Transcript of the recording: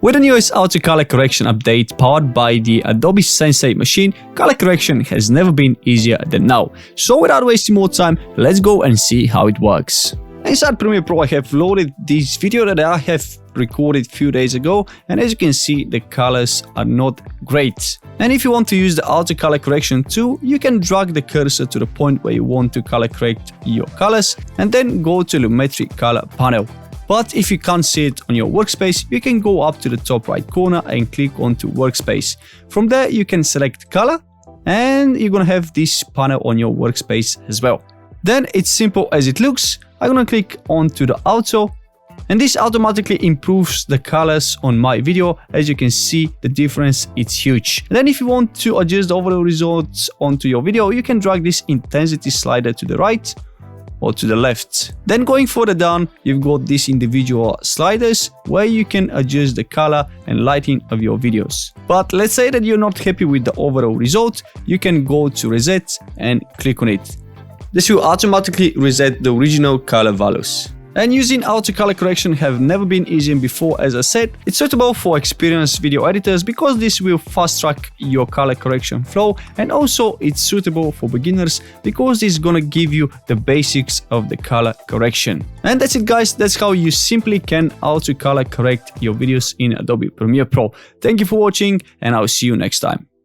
With the newest auto color correction update powered by the Adobe Sensei machine, color correction has never been easier than now. So without wasting more time, let's go and see how it works. Inside Premiere Pro, I have loaded this video that I have recorded a few days ago, and as you can see, the colors are not great. And if you want to use the auto color correction tool, you can drag the cursor to the point where you want to color correct your colors and then go to the Lumetri color panel. But if you can't see it on your workspace, you can go up to the top right corner and click onto workspace. From there, you can select color and you're gonna have this panel on your workspace as well. Then it's simple as it looks. I'm gonna click onto the auto, and this automatically improves the colors on my video. As you can see, the difference is huge. And then if you want to adjust the overall results onto your video, you can drag this intensity slider to the right or to the left. Then going further down, you've got these individual sliders where you can adjust the color and lighting of your videos. But let's say that you're not happy with the overall result, you can go to reset and click on it. This will automatically reset the original color values. And using auto color correction have never been easier before. As I said, it's suitable for experienced video editors because this will fast track your color correction flow, and also it's suitable for beginners because it's gonna give you the basics of the color correction. And that's it, guys. That's how you simply can auto color correct your videos in Adobe Premiere Pro. Thank you for watching, and I'll see you next time.